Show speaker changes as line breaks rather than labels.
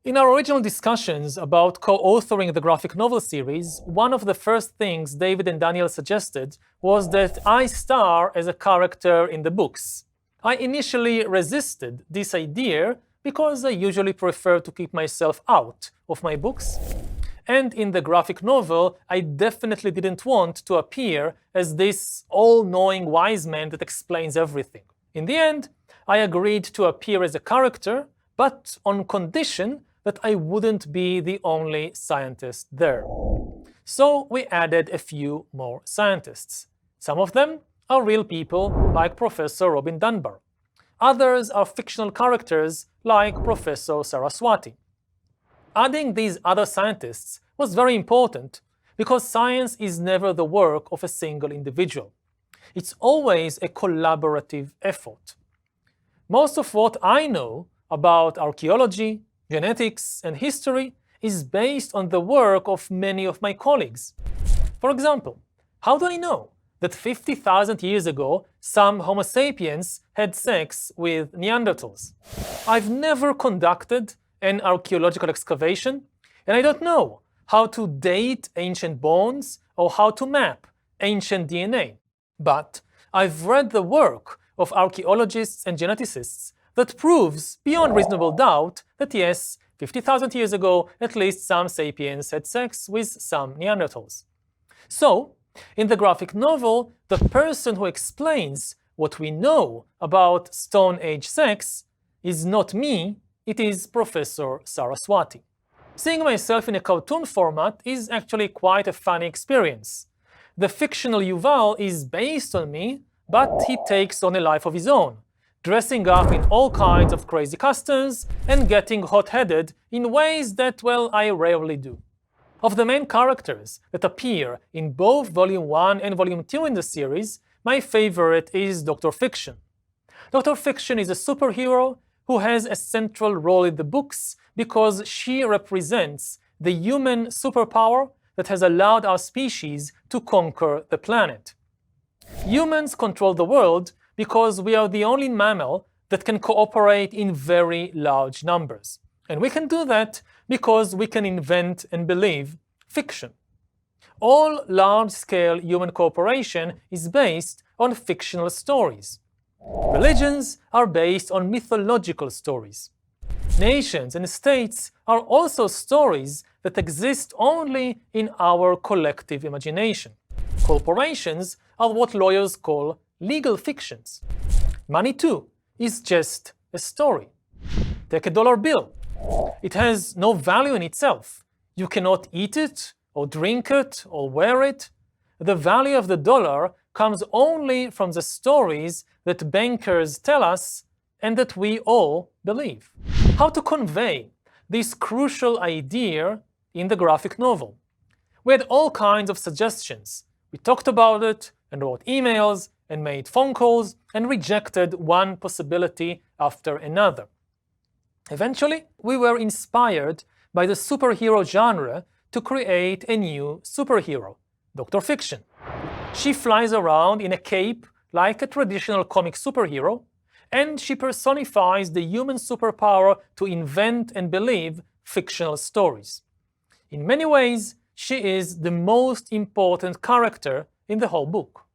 In our original discussions about co-authoring the graphic novel series, one of the first things David and Daniel suggested was that I star as a character in the books. I initially resisted this idea because I usually prefer to keep myself out of my books. And in the graphic novel, I definitely didn't want to appear as this all-knowing wise man that explains everything. In the end, I agreed to appear as a character, but on condition that I wouldn't be the only scientist there. So we added a few more scientists. Some of them are real people, like Professor Robin Dunbar. Others are fictional characters, like Professor Saraswati. Adding these other scientists was very important because science is never the work of a single individual. It's always a collaborative effort. Most of what I know about archaeology, genetics, and history is based on the work of many of my colleagues. For example, how do I know that 50,000 years ago some Homo sapiens had sex with Neanderthals? I've never conducted an archaeological excavation, and I don't know how to date ancient bones or how to map ancient DNA. But I've read the work of archaeologists and geneticists that proves beyond reasonable doubt that yes, 50,000 years ago, at least some sapiens had sex with some Neanderthals. So, in the graphic novel, the person who explains what we know about Stone Age sex is not me, it is Professor Saraswati. Seeing myself in a cartoon format is actually quite a funny experience. The fictional Yuval is based on me, but he takes on a life of his own, dressing up in all kinds of crazy customs and getting hot-headed in ways that, well, I rarely do. Of the main characters that appear in both Volume 1 and Volume 2 in the series, my favorite is Dr. Fiction. Dr. Fiction is a superhero who has a central role in the books because she represents the human superpower that has allowed our species to conquer the planet. Humans control the world because we are the only mammal that can cooperate in very large numbers. And we can do that because we can invent and believe fiction. All large-scale human cooperation is based on fictional stories. Religions are based on mythological stories. Nations and states are also stories that exist only in our collective imagination. Corporations are what lawyers call legal fictions. Money, too, is just a story. Take a dollar bill. It has no value in itself. You cannot eat it, or drink it, or wear it. The value of the dollar comes only from the stories that bankers tell us and that we all believe. How to convey this crucial idea in the graphic novel? We had all kinds of suggestions. We talked about it and wrote emails and made phone calls and rejected one possibility after another. Eventually, we were inspired by the superhero genre to create a new superhero, Dr. Fiction. She flies around in a cape like a traditional comic superhero, and she personifies the human superpower to invent and believe fictional stories. In many ways, she is the most important character in the whole book.